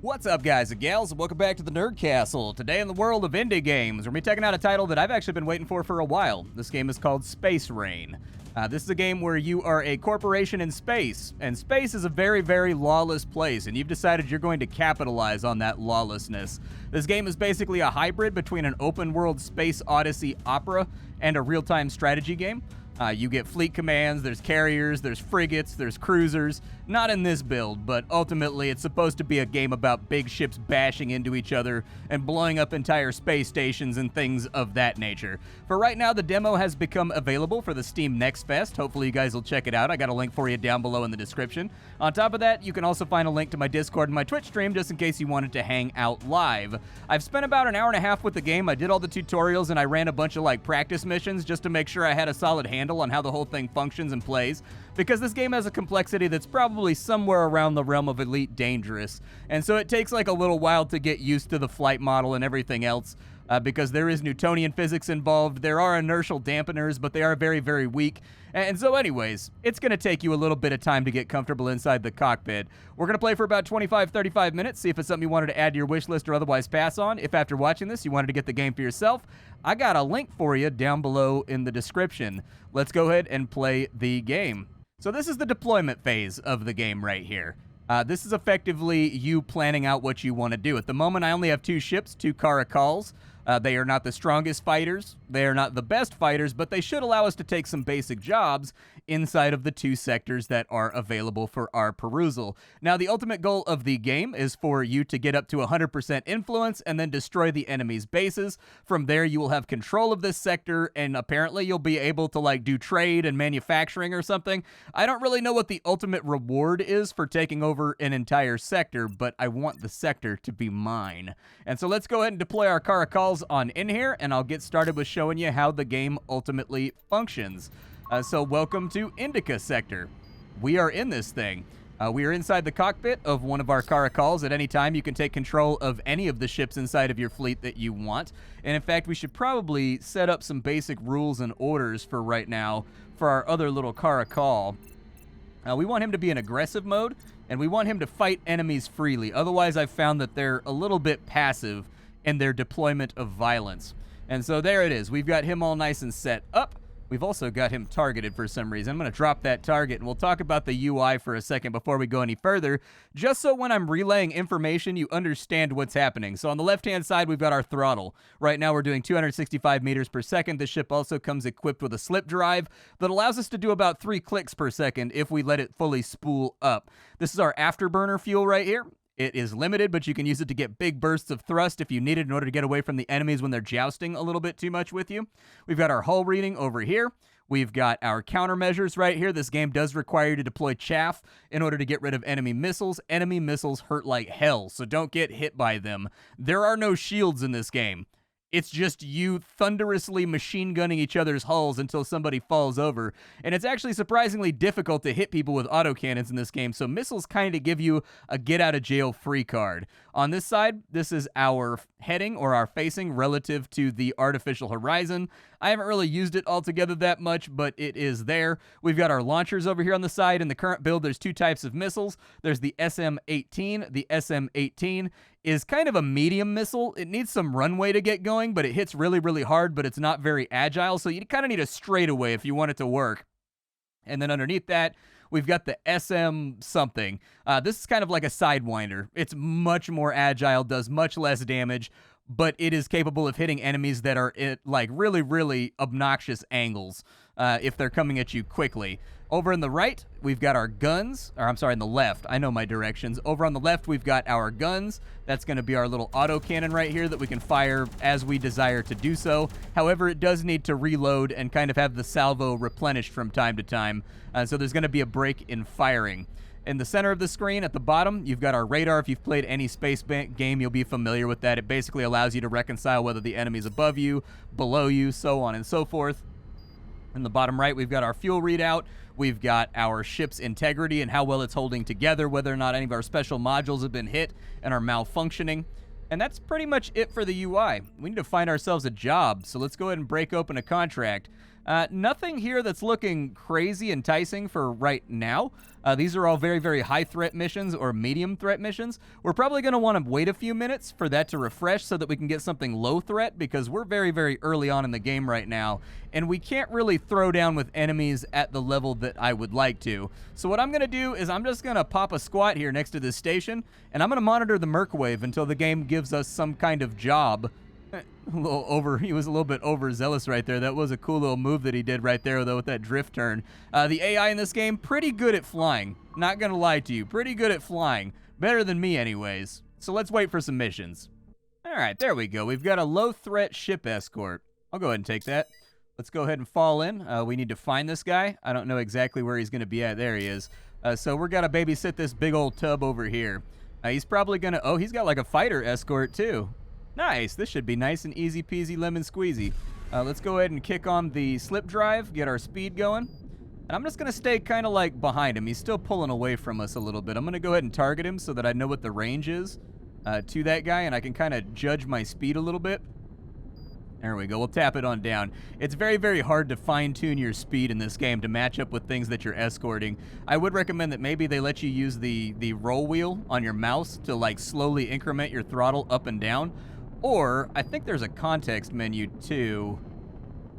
What's up, guys and gals, and welcome back to the Nerd Castle. Today in the world of indie games, we're going to be checking out a title that I've actually been waiting for a while. This game is called Space Rain. This is a game where you are a corporation in space, and space is a very, very lawless place, and you've decided you're going to capitalize on that lawlessness. This game is basically a hybrid between an open-world space odyssey opera and a real-time strategy game. You get fleet commands, there's carriers, there's frigates, there's cruisers. Not in this build, but ultimately it's supposed to be a game about big ships bashing into each other and blowing up entire space stations and things of that nature. For right now, the demo has become available for the Steam Next Fest. Hopefully you guys will check it out. I got a link for you down below in the description. On top of that, you can also find a link to my Discord and my Twitch stream just in case you wanted to hang out live. I've spent about an hour and a half with the game. I did all the tutorials and I ran a bunch of practice missions just to make sure I had a solid handle on how the whole thing functions and plays, because this game has a complexity that's probably somewhere around the realm of Elite Dangerous, and so it takes a little while to get used to the flight model and everything else, because there is Newtonian physics involved. There are inertial dampeners, but they are very, very weak. And so anyways, it's going to take you a little bit of time to get comfortable inside the cockpit. We're going to play for about 25-35 minutes, see if it's something you wanted to add to your wish list or otherwise pass on. If after watching this you wanted to get the game for yourself, I got a link for you down below in the description. Let's go ahead and play the game. So this is the deployment phase of the game right here. This is effectively you planning out what you want to do. At the moment, I only have two ships, two caracals. They are not the strongest fighters, they are not the best fighters, but they should allow us to take some basic jobs inside of the two sectors that are available for our perusal. Now, the ultimate goal of the game is for you to get up to 100% influence and then destroy the enemy's bases. From there, you will have control of this sector, and apparently you'll be able to do trade and manufacturing or something. I don't really know what the ultimate reward is for taking over an entire sector, but I want the sector to be mine. And so let's go ahead and deploy our caracals on in here, and I'll get started with showing you how the game ultimately functions. So welcome to Indica Sector. We are in this thing. We are inside the cockpit of one of our caracals. At any time, you can take control of any of the ships inside of your fleet that you want. And in fact, we should probably set up some basic rules and orders for right now for our other little caracal. We want him to be in aggressive mode, and we want him to fight enemies freely. Otherwise, I've found that they're a little bit passive in their deployment of violence. And so there it is. We've got him all nice and set up. We've also got him targeted for some reason. I'm going to drop that target, and we'll talk about the UI for a second before we go any further, just so when I'm relaying information, you understand what's happening. So on the left-hand side, we've got our throttle. Right now, we're doing 265 meters per second. The ship also comes equipped with a slip drive that allows us to do about 3 clicks per second if we let it fully spool up. This is our afterburner fuel right here. It is limited, but you can use it to get big bursts of thrust if you need it in order to get away from the enemies when they're jousting a little bit too much with you. We've got our hull reading over here. We've got our countermeasures right here. This game does require you to deploy chaff in order to get rid of enemy missiles. Enemy missiles hurt like hell, so don't get hit by them. There are no shields in this game. It's just you thunderously machine gunning each other's hulls until somebody falls over. And it's actually surprisingly difficult to hit people with autocannons in this game, so missiles kind of give you a get-out-of-jail-free card. On this side, this is our heading, or our facing, relative to the artificial horizon. I haven't really used it altogether that much, but it is there. We've got our launchers over here on the side. In the current build, there's two types of missiles. There's the SM-18. The SM-18 is kind of a medium missile. It needs some runway to get going, but it hits really, really hard, but it's not very agile, so you kind of need a straightaway if you want it to work. And then underneath that, we've got the SM something. This is kind of like a Sidewinder. It's much more agile, does much less damage, but it is capable of hitting enemies that are at really, really obnoxious angles if they're coming at you quickly. Over on the right, we've got our guns, or I'm sorry, on the left. I know my directions. Over on the left, we've got our guns. That's going to be our little autocannon right here that we can fire as we desire to do so. However, it does need to reload and kind of have the salvo replenished from time to time. So there's going to be a break in firing. In the center of the screen at the bottom, you've got our radar. If you've played any space game, you'll be familiar with that. It basically allows you to reconcile whether the enemy's above you, below you, so on and so forth. In the bottom right, we've got our fuel readout. We've got our ship's integrity and how well it's holding together, whether or not any of our special modules have been hit and are malfunctioning. And that's pretty much it for the UI. We need to find ourselves a job, so let's go ahead and break open a contract. Nothing here that's looking crazy enticing for right now. These are all very, very high threat missions or medium threat missions. We're probably going to want to wait a few minutes for that to refresh so that we can get something low threat, because we're very, very early on in the game right now, and we can't really throw down with enemies at the level that I would like to. So what I'm going to do is I'm just going to pop a squat here next to this station, and I'm going to monitor the Merc wave until the game gives us some kind of job. He was a little bit overzealous right there. That was a cool little move that he did right there, though, with that drift turn. The AI in this game, pretty good at flying. Not gonna lie to you, pretty good at flying. Better than me, anyways. So let's wait for some missions. All right, there we go. We've got a low-threat ship escort. I'll go ahead and take that. Let's go ahead and fall in. We need to find this guy. I don't know exactly where he's gonna be at. There he is. So we're gonna babysit this big old tub over here. He's probably gonna... Oh, he's got like a fighter escort, too. Nice. This should be nice and easy peasy lemon squeezy. Let's go ahead and kick on the slip drive, get our speed going. And I'm just going to stay kind of like behind him. He's still pulling away from us a little bit. I'm going to go ahead and target him so that I know what the range is to that guy, and I can kind of judge my speed a little bit. There we go. We'll tap it on down. It's very, very hard to fine-tune your speed in this game to match up with things that you're escorting. I would recommend that maybe they let you use the roll wheel on your mouse to like slowly increment your throttle up and down. Or, I think there's a context menu, too.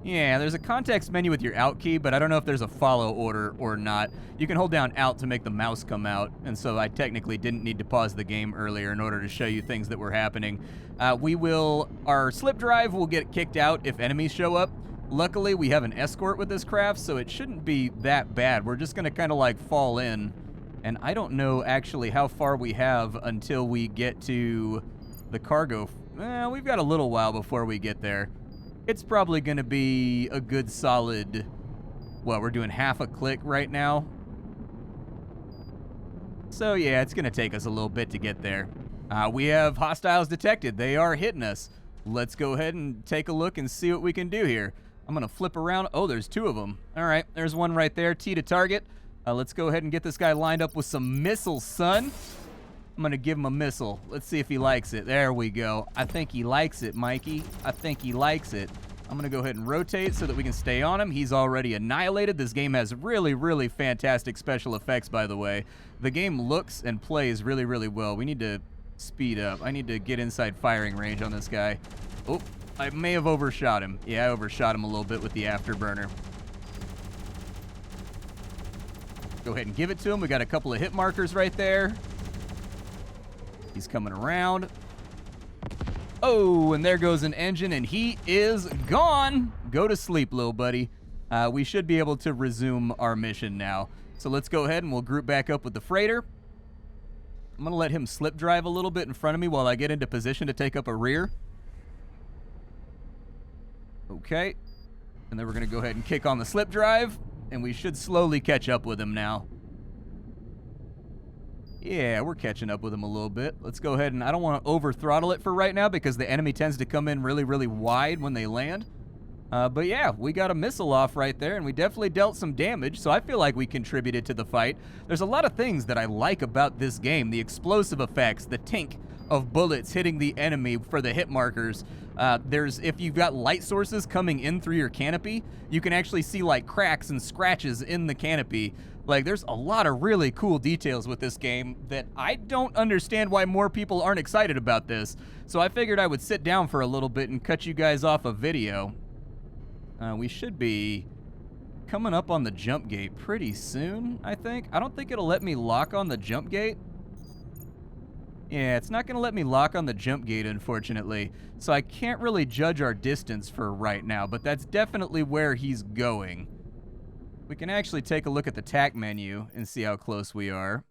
Yeah, there's a context menu with your out key, but I don't know if there's a follow order or not. You can hold down out to make the mouse come out, and so I technically didn't need to pause the game earlier in order to show you things that were happening. Our slip drive will get kicked out if enemies show up. Luckily, we have an escort with this craft, so it shouldn't be that bad. We're just going to kind of like fall in, and I don't know actually how far we have until we get to the cargo. We've got a little while before we get there. It's probably going to be a good solid... Well, we're doing half a click right now. So, yeah, it's going to take us a little bit to get there. We have hostiles detected. They are hitting us. Let's go ahead and take a look and see what we can do here. I'm going to flip around. Oh, there's two of them. All right, there's one right there. T to target. Let's go ahead and get this guy lined up with some missiles, son. I'm going to give him a missile. Let's see if he likes it. There we go. I think he likes it, Mikey. I think he likes it. I'm going to go ahead and rotate so that we can stay on him. He's already annihilated. This game has really, really fantastic special effects, by the way. The game looks and plays really, really well. We need to speed up. I need to get inside firing range on this guy. Oh, I may have overshot him. Yeah, I overshot him a little bit with the afterburner. Go ahead and give it to him. We got a couple of hit markers right there. He's coming around. Oh, and there goes an engine, and he is gone. Go to sleep, little buddy. We should be able to resume our mission now. So let's go ahead and we'll group back up with the freighter. I'm going to let him slip drive a little bit in front of me while I get into position to take up a rear. Okay. And then we're going to go ahead and kick on the slip drive, and we should slowly catch up with him now. Yeah, we're catching up with him a little bit. Let's go ahead, and I don't want to over-throttle it for right now because the enemy tends to come in really, really wide when they land. But yeah, we got a missile off right there, and we definitely dealt some damage, so I feel like we contributed to the fight. There's a lot of things that I like about this game. The explosive effects, the tink of bullets hitting the enemy for the hit markers. If you've got light sources coming in through your canopy, you can actually see like cracks and scratches in the canopy. Like, there's a lot of really cool details with this game that I don't understand why more people aren't excited about this. So I figured I would sit down for a little bit and cut you guys off a video. We should be coming up on the jump gate pretty soon, I think. I don't think it'll let me lock on the jump gate. Yeah, it's not going to let me lock on the jump gate, unfortunately. So I can't really judge our distance for right now, but that's definitely where he's going. We can actually take a look at the TAC menu and see how close we are.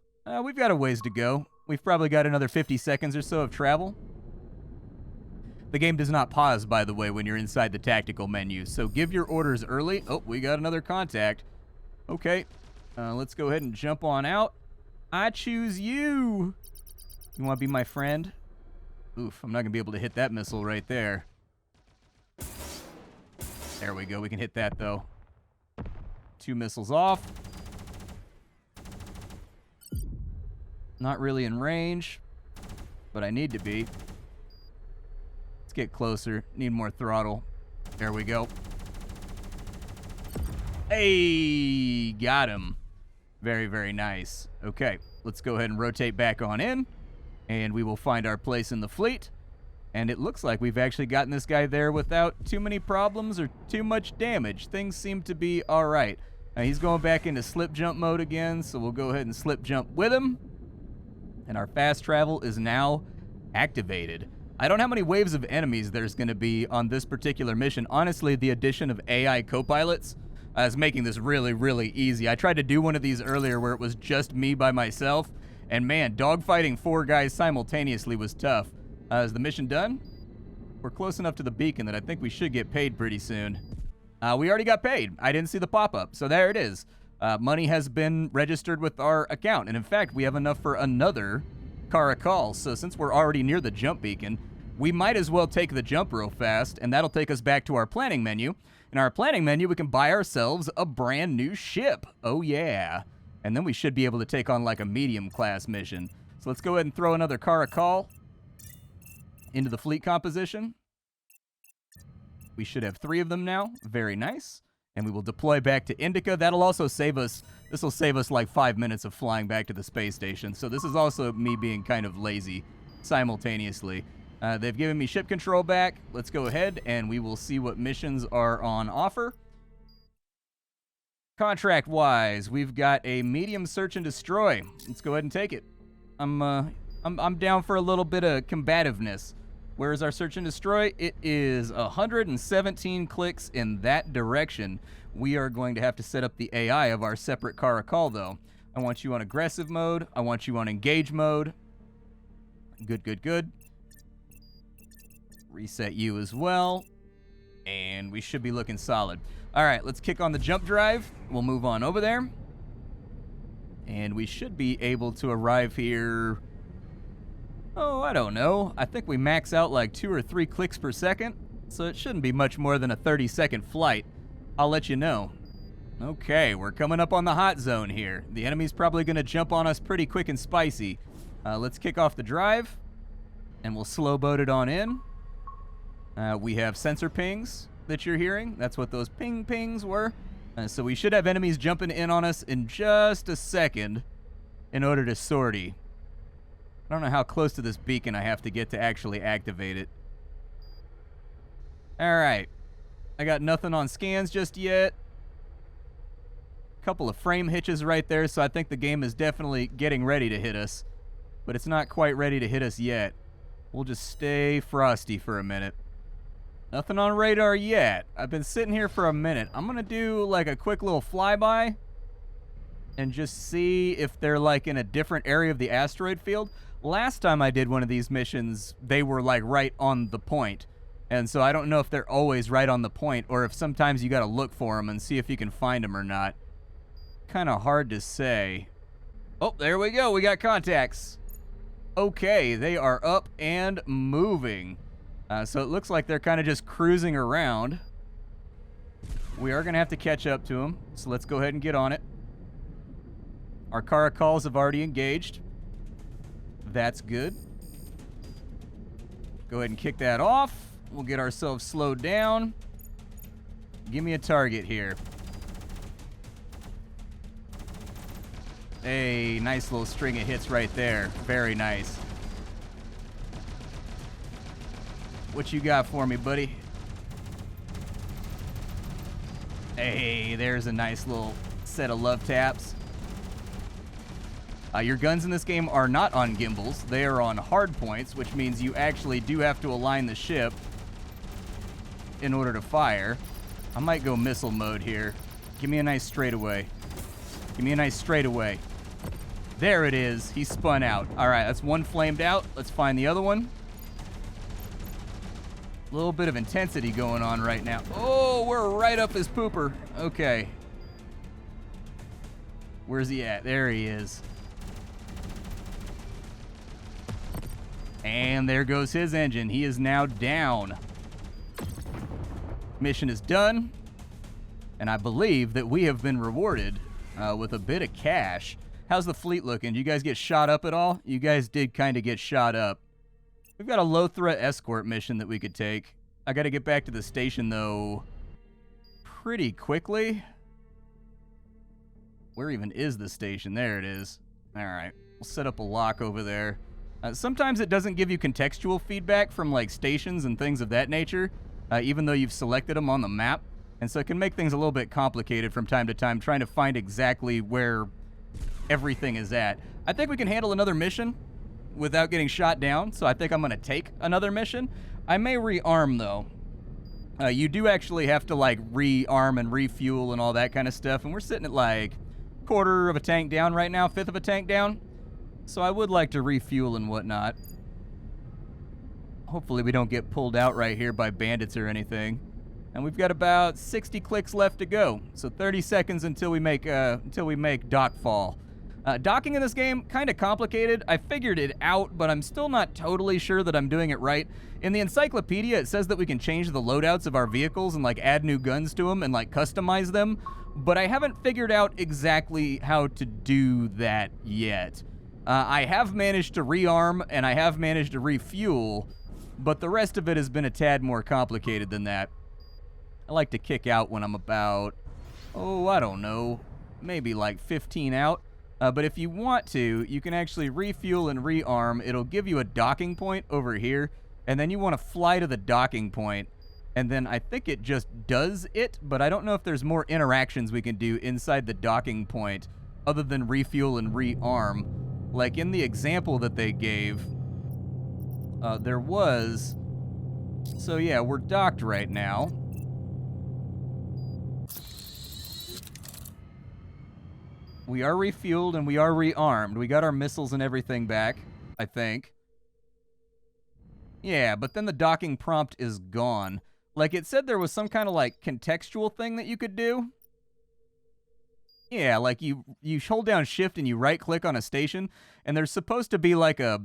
We've got a ways to go. We've probably got another 50 seconds or so of travel. The game does not pause, by the way, when you're inside the tactical menu, so give your orders early. Oh, we got another contact. Okay, let's go ahead and jump on out. I choose you. You want to be my friend? Oof, I'm not going to be able to hit that missile right there. There we go. We can hit that, though. 2 missiles off. Not really in range, but I need to be. Let's get closer. Need more throttle. There we go. Hey, got him. Very, very nice. Okay, let's go ahead and rotate back on in, and we will find our place in the fleet. And it looks like we've actually gotten this guy there without too many problems or too much damage. Things seem to be all right. Now, he's going back into slip jump mode again, so we'll go ahead and slip jump with him. And our fast travel is now activated. I don't know how many waves of enemies there's going to be on this particular mission. Honestly, the addition of AI co-pilots is making this really, really easy. I tried to do one of these earlier where it was just me by myself, and man, dogfighting 4 guys simultaneously was tough. Is the mission done? We're close enough to the beacon that I think we should get paid pretty soon. We already got paid. I didn't see the pop-up, so there it is. Money has been registered with our account, and in fact, we have enough for another Caracol. So since we're already near the jump beacon, we might as well take the jump real fast, and that'll take us back to our planning menu. In our planning menu, we can buy ourselves a brand new ship. Oh, yeah. And then we should be able to take on like a medium-class mission. So let's go ahead and throw another Caracol into the fleet composition. We should have 3 of them now. Very nice. And we will deploy back to Indica. That'll also save us, this will save us like 5 minutes of flying back to the space station. So this is also me being kind of lazy simultaneously. They've given me ship control back. Let's go ahead and we will see what missions are on offer. Contract-wise, we've got a medium search and destroy. Let's go ahead and take it. I'm down for a little bit of combativeness. Where is our search and destroy? It is 117 clicks in that direction. We are going to have to set up the AI of our separate Caracol, though. I want you on aggressive mode. I want you on engage mode. Good, good, good. Reset you as well. And we should be looking solid. All right, let's kick on the jump drive. We'll move on over there. And we should be able to arrive here... Oh, I don't know. I think we max out like 2 or 3 clicks per second, so it shouldn't be much more than a 30-second flight. I'll let you know. Okay, we're coming up on the hot zone here. The enemy's probably going to jump on us pretty quick and spicy. Let's kick off the drive, and we'll slow boat it on in. We have sensor pings that you're hearing. That's what those pings were. So we should have enemies jumping in on us in just a second in order to sortie. I don't know how close to this beacon I have to get to actually activate it. Alright. I got nothing on scans just yet. Couple of frame hitches right there, so I think the game is definitely getting ready to hit us. But it's not quite ready to hit us yet. We'll just stay frosty for a minute. Nothing on radar yet. I've been sitting here for a minute. I'm going to do like a quick little flyby and just see if they're like in a different area of the asteroid field. Last time I did one of these missions, they were like right on the point. And so I don't know if they're always right on the point or if sometimes you got to look for them and see if you can find them or not. Kind of hard to say. Oh, there we go. We got contacts. Okay, they are up and moving. So it looks like they're kind of just cruising around. We are going to have to catch up to them. So let's go ahead and get on it. Our Caracols have already engaged. That's good. Go ahead and kick that off. We'll get ourselves slowed down. Give me a target here. Hey, nice little string of hits right there. Very nice. What you got for me, buddy? Hey, there's a nice little set of love taps. Your guns in this game are not on gimbals. They are on hard points, which means you actually do have to align the ship in order to fire. I might go missile mode here. Give me a nice straightaway. Give me a nice straightaway. There it is. He spun out. All right, that's one flamed out. Let's find the other one. A little bit of intensity going on right now. Oh, we're right up his pooper. Okay. Where's he at? There he is. And there goes his engine. He is now down. Mission is done. And I believe that we have been rewarded with a bit of cash. How's the fleet looking? Do you guys get shot up at all? You guys did kind of get shot up. We've got a low-threat escort mission that we could take. I got to get back to the station, though, pretty quickly. Where even is the station? There it is. All right. We'll set up a lock over there. Sometimes it doesn't give you contextual feedback from, like, stations and things of that nature, even though you've selected them on the map. And so it can make things a little bit complicated from time to time, trying to find exactly where everything is at. I think we can handle another mission without getting shot down, so I think I'm going to take another mission. I may rearm, though. You do actually have to, like, rearm and refuel and all that kind of stuff, and we're sitting at, like, quarter of a tank down right now, fifth of a tank down. So I would like to refuel and whatnot. Hopefully we don't get pulled out right here by bandits or anything. And we've got about 60 clicks left to go. So 30 seconds until we make dockfall. Docking in this game, kind of complicated. I figured it out, but I'm still not totally sure that I'm doing it right. In the encyclopedia, it says that we can change the loadouts of our vehicles and, like, add new guns to them and, like, customize them. But I haven't figured out exactly how to do that yet. I have managed to rearm, and I have managed to refuel, but the rest of it has been a tad more complicated than that. I like to kick out when I'm about, I don't know, maybe like 15 out. But if you want to, you can actually refuel and rearm. It'll give you a docking point over here, and then you want to fly to the docking point, and then I think it just does it, but I don't know if there's more interactions we can do inside the docking point other than refuel and rearm. Like in the example that they gave, there was... So yeah, we're docked right now. We are refueled and we are rearmed. We got our missiles and everything back, I think. Yeah, but then the docking prompt is gone. Like, it said there was some kind of, like, contextual thing that you could do. Yeah, like you hold down shift and you right-click on a station, and there's supposed to be, like, a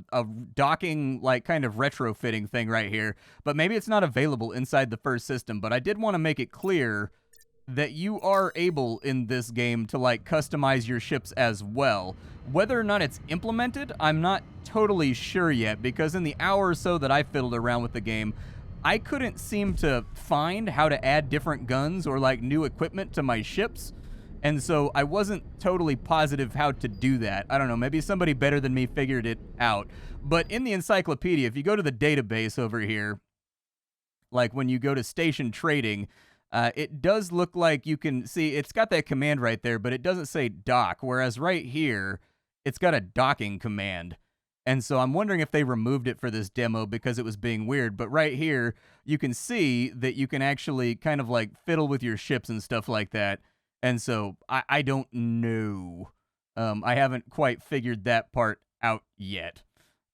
docking, like, kind of retrofitting thing right here. But maybe it's not available inside the first system. But I did want to make it clear that you are able in this game to, like, customize your ships as well. Whether or not it's implemented, I'm not totally sure yet, because in the hour or so that I fiddled around with the game, I couldn't seem to find how to add different guns or, like, new equipment to my ships. And so I wasn't totally positive how to do that. I don't know, maybe somebody better than me figured it out. But in the encyclopedia, if you go to the database over here, like when you go to station trading, it does look like you can see, it's got that command right there, but it doesn't say dock, whereas right here, it's got a docking command. And so I'm wondering if they removed it for this demo because it was being weird. But right here, you can see that you can actually kind of like fiddle with your ships and stuff like that. And so I don't know. I haven't quite figured that part out yet.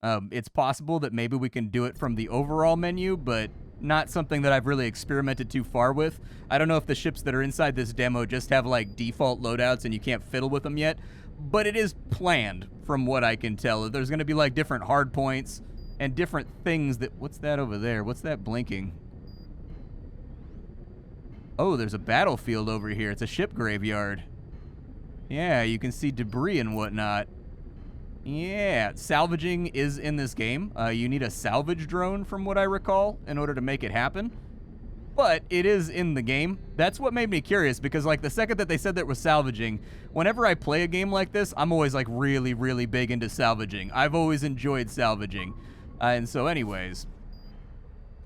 It's possible that maybe we can do it from the overall menu, but not something that I've really experimented too far with. I don't know if the ships that are inside this demo just have like default loadouts and you can't fiddle with them yet, but it is planned from what I can tell. There's going to be like different hard points and different things that... What's that over there? What's that blinking? Oh, there's a battlefield over here. It's a ship graveyard. Yeah, you can see debris and whatnot. Yeah, salvaging is in this game. You need a salvage drone, from what I recall, in order to make it happen. But it is in the game. That's what made me curious, because like the second that they said that it was salvaging, whenever I play a game like this, I'm always like really, really big into salvaging. I've always enjoyed salvaging. And so anyways,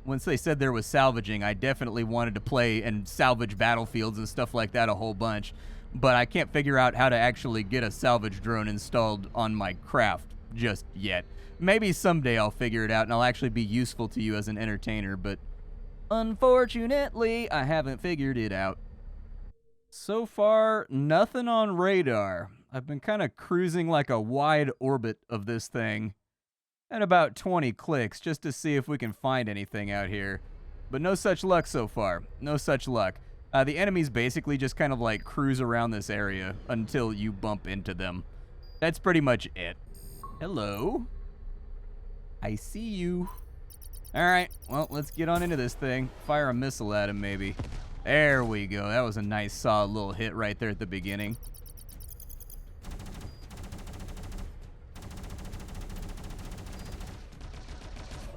once they said there was salvaging, I definitely wanted to play and salvage battlefields and stuff like that a whole bunch. But I can't figure out how to actually get a salvage drone installed on my craft just yet. Maybe someday I'll figure it out and I'll actually be useful to you as an entertainer, but unfortunately, I haven't figured it out. So far, nothing on radar. I've been kind of cruising like a wide orbit of this thing at about 20 clicks just to see if we can find anything out here. But no such luck so far. No such luck. The enemies basically just kind of like cruise around this area until you bump into them. That's pretty much it. Hello? I see you. Alright, well, let's get on into this thing. Fire a missile at him, maybe. There we go. That was a nice, solid little hit right there at the beginning.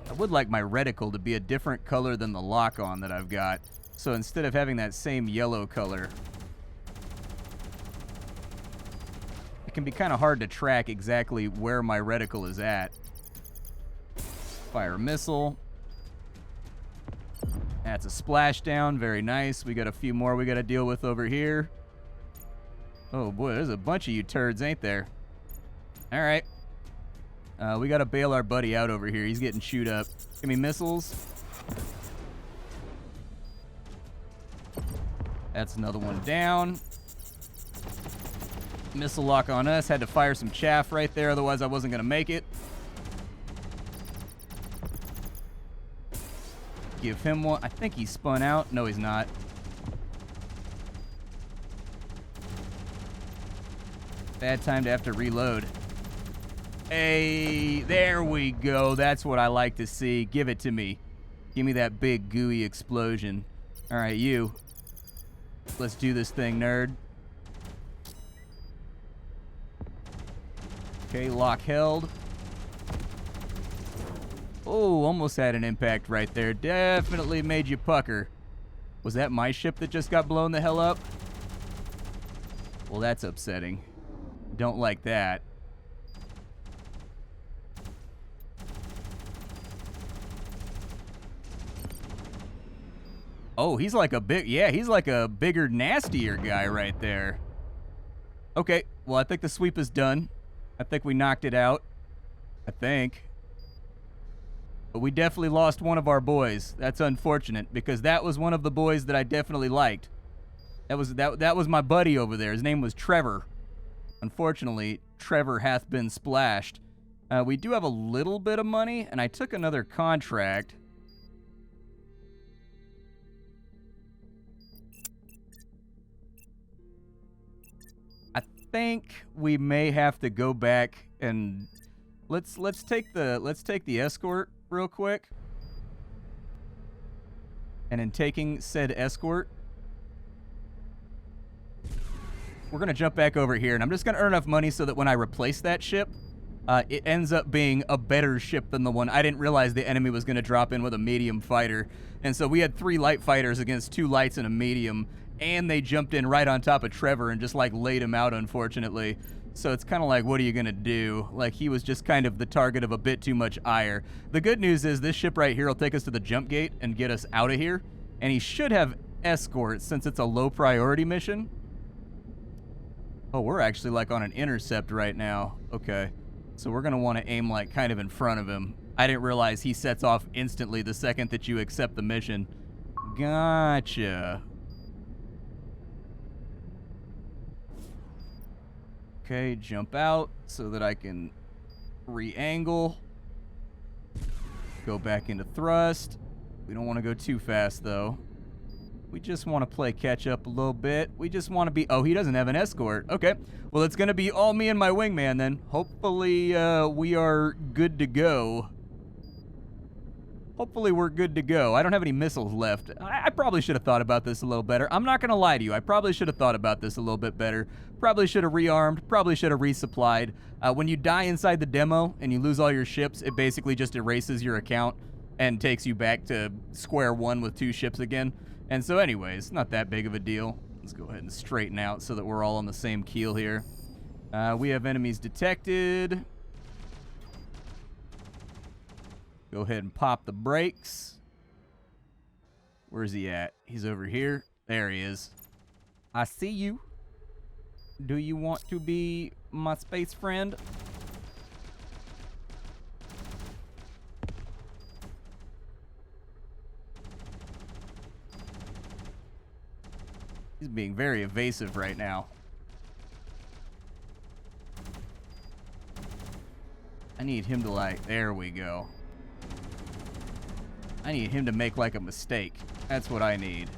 I would like my reticle to be a different color than the lock-on that I've got. So instead of having that same yellow color, it can be kind of hard to track exactly where my reticle is at. Fire a missile. That's a splashdown. Very nice. We got a few more we got to deal with over here. Oh, boy, there's a bunch of you turds, ain't there? All right. We got to bail our buddy out over here. He's getting chewed up. Give me missiles. That's another one down. Missile lock on us. Had to fire some chaff right there, otherwise I wasn't going to make it. Give him one. I think he spun out. No, he's not. Bad time to have to reload. Hey, there we go. That's what I like to see. Give it to me. Give me that big gooey explosion. All right, you. Let's do this thing, nerd. Okay, lock held. Oh, almost had an impact right there. Definitely made you pucker. Was that my ship that just got blown the hell up? Well, that's upsetting. Don't like that. Oh, he's like a big, yeah, he's like a bigger, nastier guy right there. Okay, well, I think the sweep is done. I think we knocked it out. I think. But we definitely lost one of our boys. That's unfortunate, because that was one of the boys that I definitely liked. That was my buddy over there. His name was Trevor. Unfortunately, Trevor hath been splashed. We do have a little bit of money, and I took another contract. I think we may have to go back and let's take the escort real quick. And in taking said escort, we're going to jump back over here, and I'm just going to earn enough money so that when I replace that ship, it ends up being a better ship than the one. I didn't realize the enemy was going to drop in with a medium fighter. And so we had 3 light fighters against 2 lights and a medium, and they jumped in right on top of Trevor and just, like, laid him out, unfortunately. So it's kind of like, what are you going to do? Like, he was just kind of the target of a bit too much ire. The good news is this ship right here will take us to the jump gate and get us out of here. And he should have escorts since it's a low priority mission. Oh, we're actually, like, on an intercept right now. Okay. So we're going to want to aim, like, kind of in front of him. I didn't realize he sets off instantly the second that you accept the mission. Gotcha. Okay, jump out so that I can re-angle. Go back into thrust. We don't want to go too fast, though. We just want to play catch-up a little bit. We just want to be... Oh, he doesn't have an escort. Okay. Well, it's going to be all me and my wingman, then. Hopefully, we are good to go. Hopefully, we're good to go. I don't have any missiles left. I probably should have thought about this a little better. I'm not going to lie to you. I probably should have thought about this a little bit better. Probably should have rearmed. Probably should have resupplied. When you die inside the demo and you lose all your ships, it basically just erases your account and takes you back to square one with 2 ships again. And so anyways, not that big of a deal. Let's go ahead and straighten out so that we're all on the same keel here. We have enemies detected. Go ahead and pop the brakes. Where's he at? He's over here. There he is. I see you. Do you want to be my space friend? He's being very evasive right now. I need him to, like, there we go. I need him to make, like, a mistake. That's what I need.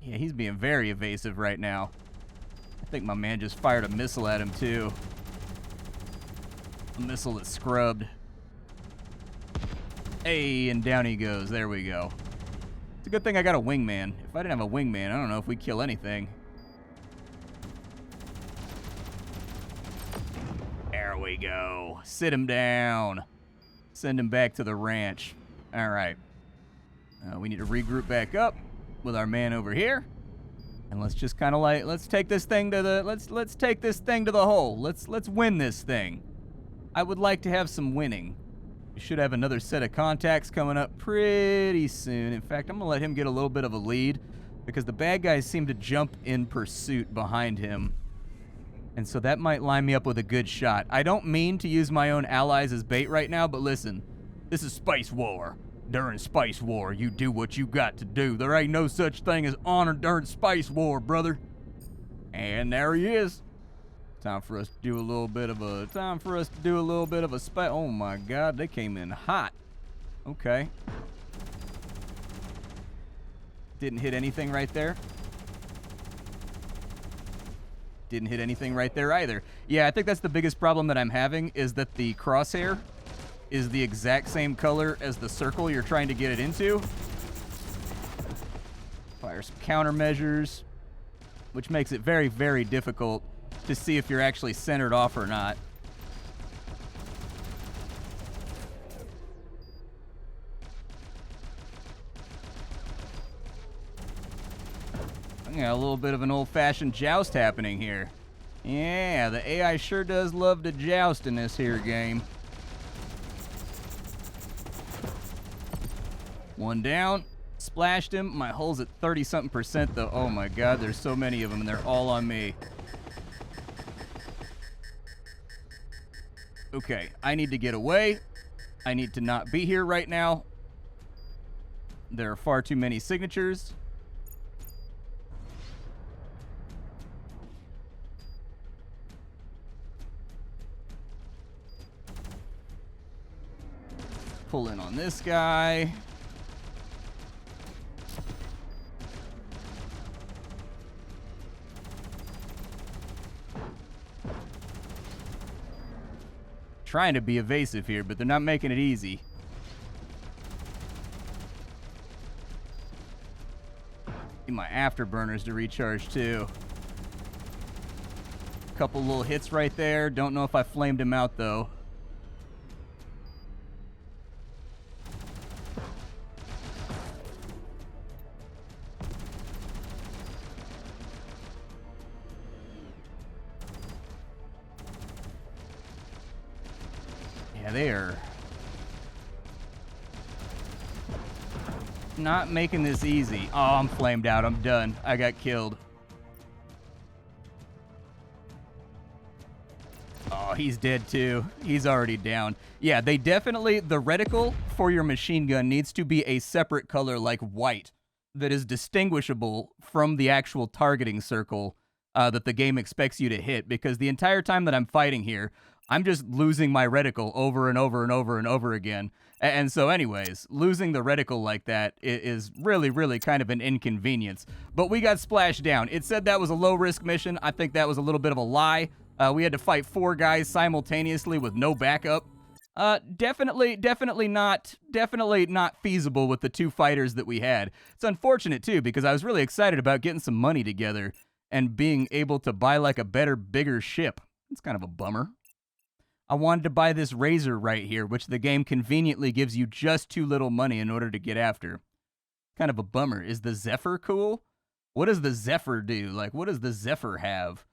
Yeah, he's being very evasive right now. I think my man just fired a missile at him, too. A missile that scrubbed. Hey, and down he goes. There we go. It's a good thing I got a wingman. If I didn't have a wingman, I don't know if we'd kill anything. There we go. Sit him down. Send him back to the ranch. All right. We need to regroup back up with our man over here. And let's just kind of like, let's take this thing to the, let's take this thing to the hole. Let's win this thing. I would like to have some winning. We should have another set of contacts coming up pretty soon. In fact, I'm going to let him get a little bit of a lead because the bad guys seem to jump in pursuit behind him. And so that might line me up with a good shot. I don't mean to use my own allies as bait right now, but listen, this is Space War. During Space War, you do what you got to do. There ain't no such thing as honor during Space War, brother. And there he is. Time for us to do a little bit of a, oh my God, they came in hot. Okay. Didn't hit anything right there. Didn't hit anything right there either. Yeah, I think that's the biggest problem that I'm having is that the crosshair is the exact same color as the circle you're trying to get it into. Fire some countermeasures, which makes it very, very difficult to see if you're actually centered off or not. Yeah, a little bit of an old-fashioned joust happening here. Yeah, the AI sure does love to joust in this here game. One down. Splashed him. My hull's at 30-something% though. Oh my God, there's so many of them and they're all on me. Okay, I need to get away. I need to not be here right now. There are far too many signatures. Pull in on this guy. Trying to be evasive here, but they're not making it easy. Need my afterburners to recharge too. Couple little hits right there. Don't know if I flamed him out though. Yeah, they are not making this easy. Oh, I'm flamed out. I'm done. I got killed. Oh, he's dead too. He's already down. Yeah, they definitely, the reticle for your machine gun needs to be a separate color like white that is distinguishable from the actual targeting circle that the game expects you to hit, because the entire time that I'm fighting here, I'm just losing my reticle over and over and over and over again. And so anyways, losing the reticle like that is really, really kind of an inconvenience. But we got splashed down. It said that was a low-risk mission. I think that was a little bit of a lie. We had to fight 4 guys simultaneously with no backup. Definitely not feasible with the 2 fighters that we had. It's unfortunate too, because I was really excited about getting some money together and being able to buy like a better, bigger ship. It's kind of a bummer. I wanted to buy this Razor right here, which the game conveniently gives you just too little money in order to get after. Kind of a bummer. Is the Zephyr cool? What does the Zephyr do? Like, what does the Zephyr have?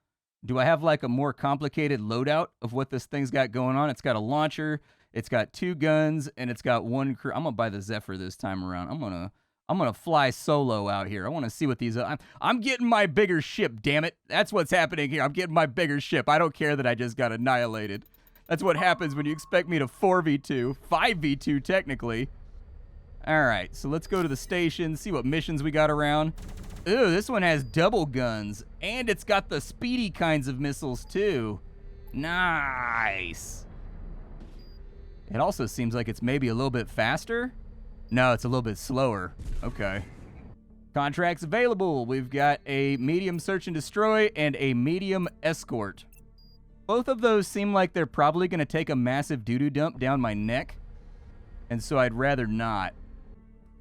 Do I have like a more complicated loadout of what this thing's got going on? It's got a launcher, it's got 2 guns, and it's got 1 crew. I'm gonna buy the Zephyr this time around. I'm gonna fly solo out here. I want to see what these are. I'm getting my bigger ship, damn it. That's what's happening here. I'm getting my bigger ship. I don't care that I just got annihilated. That's what happens when you expect me to 4v2, 5v2 technically. All right, so let's go to the station, see what missions we got around. Ooh, this one has double guns, and it's got the speedy kinds of missiles too. Nice. It also seems like it's maybe a little bit faster. No, it's a little bit slower. Okay. Contracts available. We've got a medium search and destroy and a medium escort. Both of those seem like they're probably going to take a massive doo-doo dump down my neck, and so I'd rather not.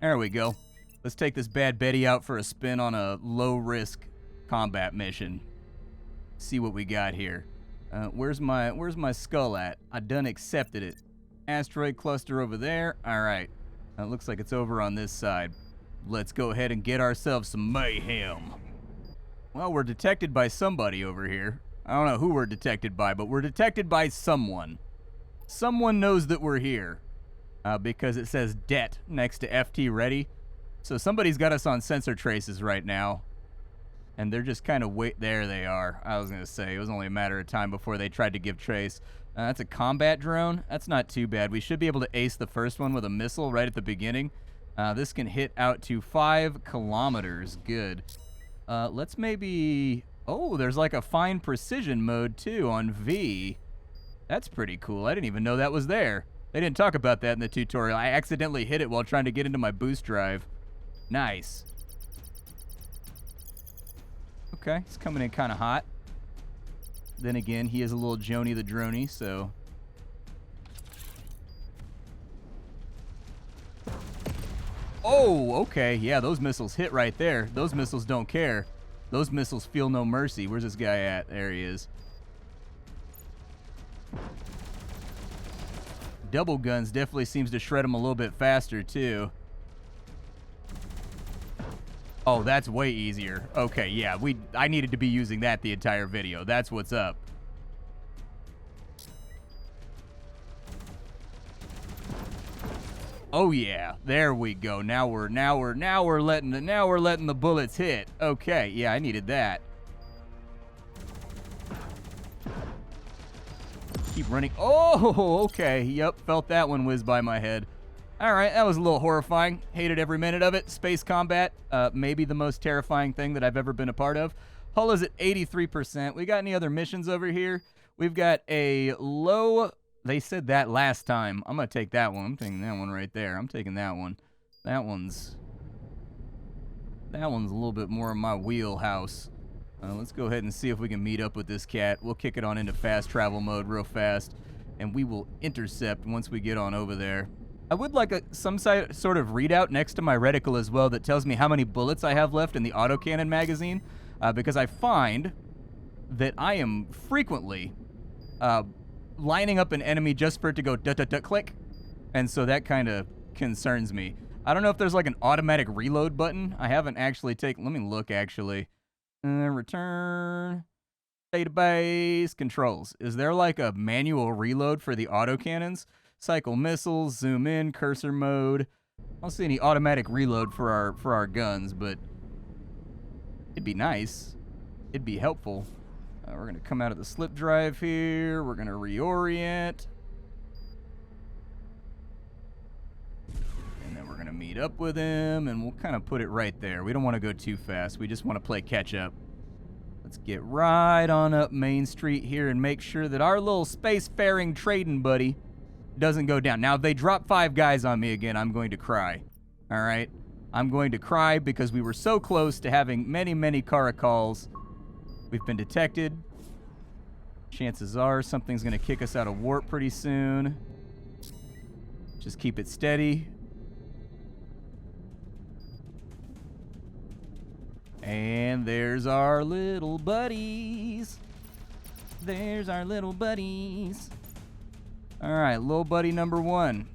There we go. Let's take this bad Betty out for a spin on a low-risk combat mission. See what we got here. Where's my skull at? I done accepted it. Asteroid cluster over there. All right. It looks like it's over on this side. Let's go ahead and get ourselves some mayhem. Well, we're detected by somebody over here. I don't know who we're detected by, but we're detected by someone. Someone knows that we're here because it says DET next to FT ready. So somebody's got us on sensor traces right now. And they're just kind of there they are. I was going to say, it was only a matter of time before they tried to give chase. That's a combat drone. That's not too bad. We should be able to ace the first one with a missile right at the beginning. This can hit out to 5 kilometers. Good. Let's maybe... Oh, there's like a fine precision mode too on V. That's pretty cool. I didn't even know that was there. They didn't talk about that in the tutorial. I accidentally hit it while trying to get into my boost drive. Nice. Okay, he's coming in kind of hot. Then again, he is a little Joni the Droney, so... Oh, okay. Yeah, those missiles hit right there. Those missiles don't care. Those missiles feel no mercy. Where's this guy at? There he is. Double guns definitely seems to shred him a little bit faster, too. Oh, that's way easier. Okay, yeah, I needed to be using that the entire video. That's what's up. Oh yeah, there we go. Now we're letting the bullets hit. Okay, yeah, I needed that. Keep running. Oh, okay. Yep, felt that one whiz by my head. All right, that was a little horrifying. Hated every minute of it. Space combat, maybe the most terrifying thing that I've ever been a part of. Hull is at 83%. We got any other missions over here? We've got a low... They said that last time. I'm going to take that one. I'm taking that one right there. I'm taking that one. That one's a little bit more in my wheelhouse. Let's go ahead and see if we can meet up with this cat. We'll kick it on into fast travel mode real fast, and we will intercept once we get on over there. I would like some sort of readout next to my reticle as well that tells me how many bullets I have left in the autocannon magazine, because I find that I am frequently lining up an enemy just for it to go click, and so that kind of concerns me. I don't know if there's like an automatic reload button. I haven't actually taken... Let me look, actually. Return... Database... Controls. Is there like a manual reload for the autocannons? Cycle missiles, zoom in, cursor mode. I don't see any automatic reload for our guns, but it'd be nice. It'd be helpful. We're going to come out of the slip drive here. We're going to reorient. And then we're going to meet up with him, and we'll kind of put it right there. We don't want to go too fast. We just want to play catch up. Let's get right on up Main Street here and make sure that our little spacefaring trading buddy doesn't go down. Now, if they drop 5 guys on me again, I'm going to cry. All right? I'm going to cry because we were so close to having many, many caracals. We've been detected. Chances are something's going to kick us out of warp pretty soon. Just keep it steady. And there's our little buddies. There's our little buddies. All right, little buddy number 1.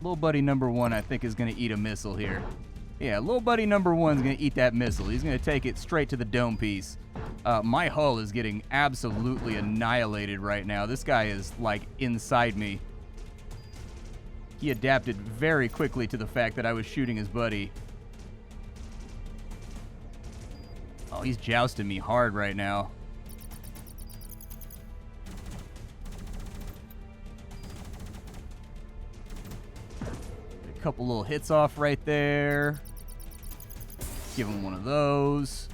Little buddy number 1, I think, is going to eat a missile here. Yeah, little buddy number 1's going to eat that missile. He's going to take it straight to the dome piece. My hull is getting absolutely annihilated right now. This guy is, like, inside me. He adapted very quickly to the fact that I was shooting his buddy. Oh, he's jousting me hard right now. A couple little hits off right there. Give him one of those.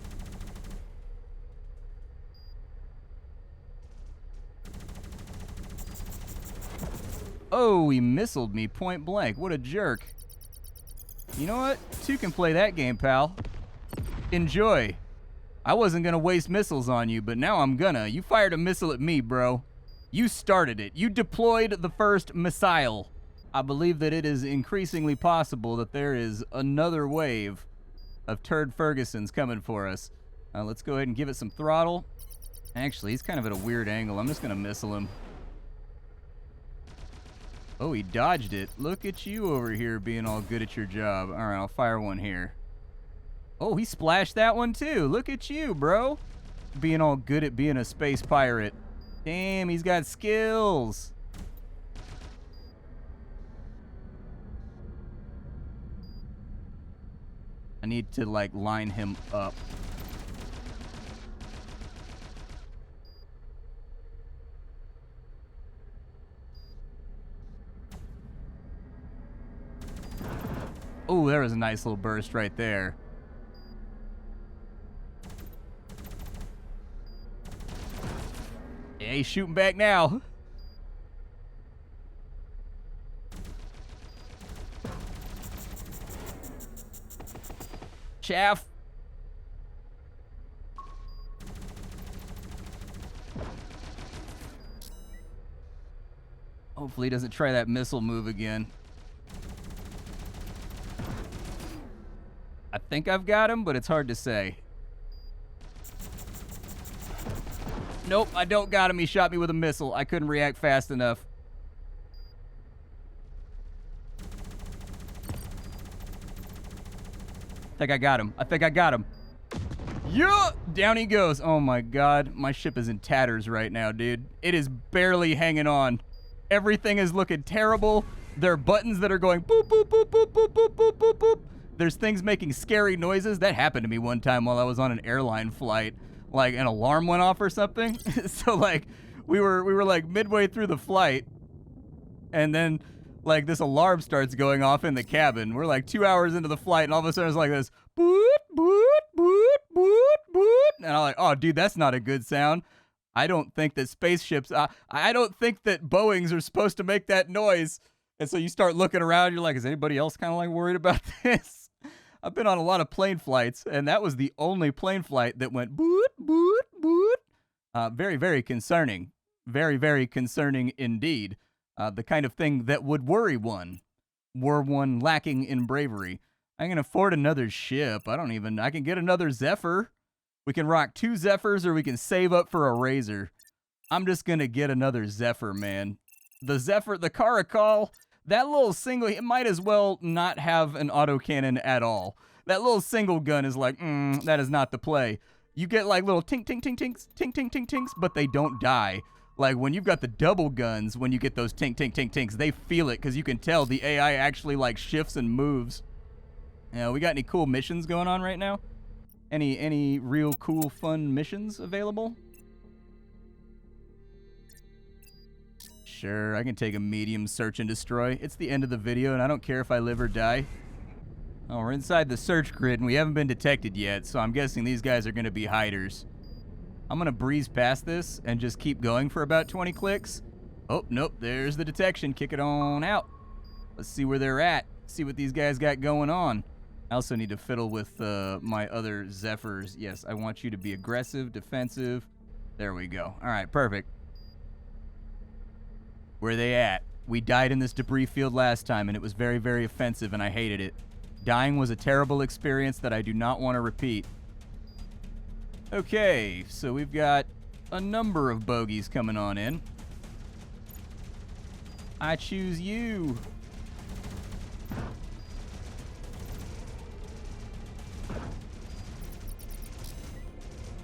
Oh, he missiled me point blank. What a jerk. You know what? 2 can play that game, pal. Enjoy. I wasn't going to waste missiles on you, but now I'm gonna. You fired a missile at me, bro. You started it. You deployed the first missile. I believe that it is increasingly possible that there is another wave of Turd Ferguson's coming for us. Let's go ahead and give it some throttle. Actually, he's kind of at a weird angle. I'm just going to missile him. Oh, he dodged it. Look at you over here being all good at your job. All right, I'll fire one here. Oh, he splashed that one too. Look at you, bro. Being all good at being a space pirate. Damn, he's got skills. I need to, like, line him up. Oh, there was a nice little burst right there. Yeah, he's shooting back now. Chaff. Hopefully he doesn't try that missile move again. I think I've got him, but it's hard to say. Nope, I don't got him. He shot me with a missile. I couldn't react fast enough. I think I got him. I think I got him. Yeah! Down he goes. Oh my god. My ship is in tatters right now, dude. It is barely hanging on. Everything is looking terrible. There are buttons that are going boop, boop, boop, boop, boop, boop, boop, boop, boop. There's things making scary noises. That happened to me one time while I was on an airline flight. Like, an alarm went off or something. So, like, we were like, midway through the flight. And then, like, this alarm starts going off in the cabin. We're, like, 2 hours into the flight, and all of a sudden it's like this. Boot, boot, boot, boot, boot. And I'm like, oh, dude, that's not a good sound. I don't think that spaceships... I don't think that Boeings are supposed to make that noise. And so you start looking around, you're like, is anybody else kind of, like, worried about this? I've been on a lot of plane flights, and that was the only plane flight that went boot, boot, boot. Very, very concerning. Very, very concerning indeed. The kind of thing that would worry one, were one lacking in bravery. I can afford another ship. I can get another Zephyr. We can rock 2 Zephyrs, or we can save up for a Razor. I'm just going to get another Zephyr, man. The Zephyr, the Caracal... That little single, it might as well not have an autocannon at all. That little single gun is like, that is not the play. You get like little tink, tink, tink, tinks, tink, tink, tink, tinks, but they don't die. Like when you've got the double guns, when you get those tink, tink, tink, tinks, they feel it because you can tell the AI actually like shifts and moves. We got any cool missions going on right now? Any real cool, fun missions available? Sure, I can take a medium search and destroy. It's the end of the video, and I don't care if I live or die. Oh, we're inside the search grid, and we haven't been detected yet, so I'm guessing these guys are going to be hiders. I'm going to breeze past this and just keep going for about 20 clicks. Oh, nope, there's the detection. Kick it on out. Let's see where they're at. See what these guys got going on. I also need to fiddle with my other Zephyrs. Yes, I want you to be aggressive, defensive. There we go. All right, perfect. Where are they at? We died in this debris field last time, and it was very, very offensive, and I hated it. Dying was a terrible experience that I do not want to repeat. Okay, so we've got a number of bogeys coming on in. I choose you.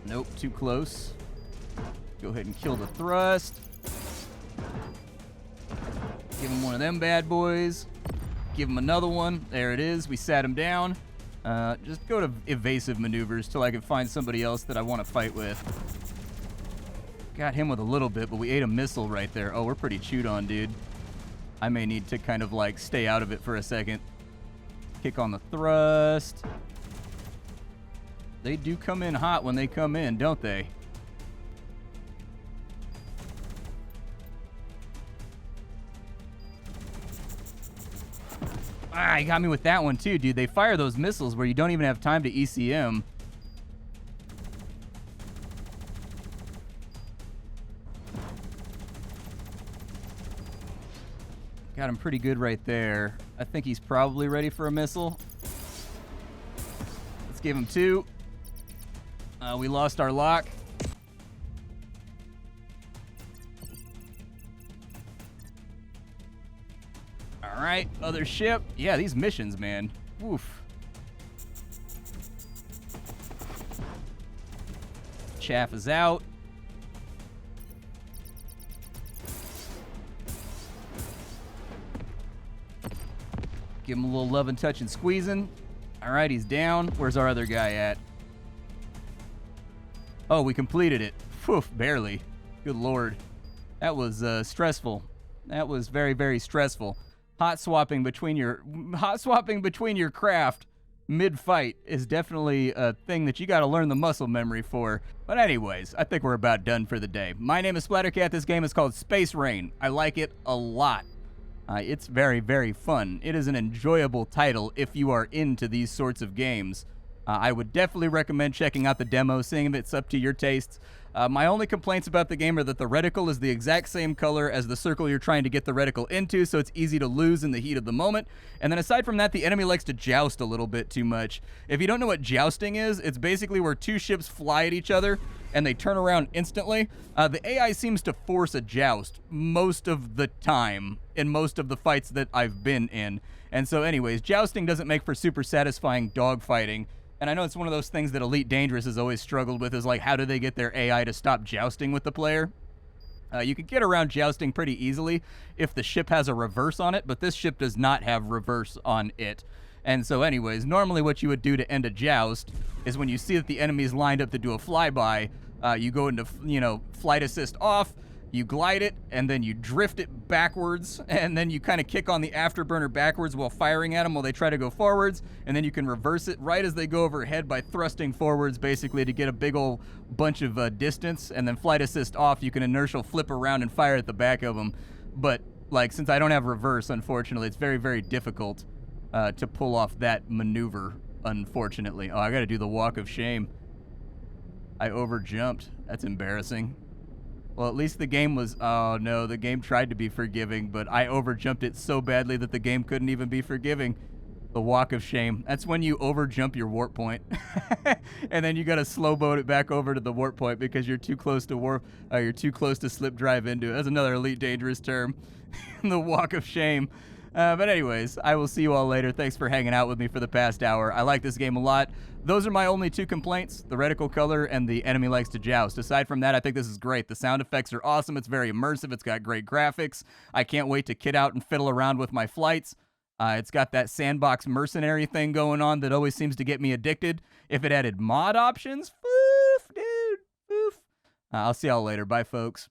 Nope, too close. Go ahead and kill the thrust. Give him one of them bad boys. Give him another one. There it is. We sat him down. Just go to evasive maneuvers till I can find somebody else that I want to fight with. Got him with a little bit, but we ate a missile right there. Oh, we're pretty chewed on, dude. I may need to kind of like stay out of it for a second. Kick on the thrust. They do come in hot when they come in, don't they? Ah, he got me with that one too, dude. They fire those missiles where you don't even have time to ECM. Got him pretty good right there. I think he's probably ready for a missile. Let's give him 2. We lost our lock. All right, other ship. Yeah, these missions, man. Woof. Chaff is out. Give him a little love and touch and squeezing. All right, he's down. Where's our other guy at? Oh, we completed it. Phew, barely. Good Lord. That was stressful. That was very, very stressful. Hot swapping between your craft mid-fight is definitely a thing that you got to learn the muscle memory for. But anyways, I think we're about done for the day. My name is Splattercat. This game is called Space Rain. I like it a lot. It's very, very fun. It is an enjoyable title if you are into these sorts of games. I would definitely recommend checking out the demo, seeing if it's up to your tastes. My only complaints about the game are that the reticle is the exact same color as the circle you're trying to get the reticle into, so it's easy to lose in the heat of the moment. And then aside from that, the enemy likes to joust a little bit too much. If you don't know what jousting is, it's basically where 2 ships fly at each other and they turn around instantly. The AI seems to force a joust most of the time in most of the fights that I've been in. And so anyways, jousting doesn't make for super satisfying dogfighting. And I know it's one of those things that Elite Dangerous has always struggled with, is like, how do they get their AI to stop jousting with the player? You can get around jousting pretty easily if the ship has a reverse on it, but this ship does not have reverse on it. And so anyways, normally what you would do to end a joust is when you see that the enemy's lined up to do a flyby, you go into, flight assist off, you glide it, and then you drift it backwards, and then you kind of kick on the afterburner backwards while firing at them while they try to go forwards, and then you can reverse it right as they go overhead by thrusting forwards, basically, to get a big old bunch of distance, and then flight assist off, you can inertial flip around and fire at the back of them. But, since I don't have reverse, unfortunately, it's very, very difficult to pull off that maneuver, unfortunately. Oh, I gotta do the walk of shame. I overjumped. That's embarrassing. Well, at least the game was... Oh, no, the game tried to be forgiving, but I overjumped it so badly that the game couldn't even be forgiving. The walk of shame. That's when you overjump your warp point. And then you got to slow boat it back over to the warp point because you're too close to warp... you're too close to slip drive into it. That's another Elite Dangerous term. The walk of shame. But anyways, I will see you all later. Thanks for hanging out with me for the past hour. I like this game a lot. Those are my only 2 complaints, the reticle color and the enemy likes to joust. Aside from that, I think this is great. The sound effects are awesome. It's very immersive. It's got great graphics. I can't wait to kit out and fiddle around with my flights. It's got that Sandbox Mercenary thing going on that always seems to get me addicted. If it added mod options, foof, dude, foof. I'll see y'all later. Bye, folks.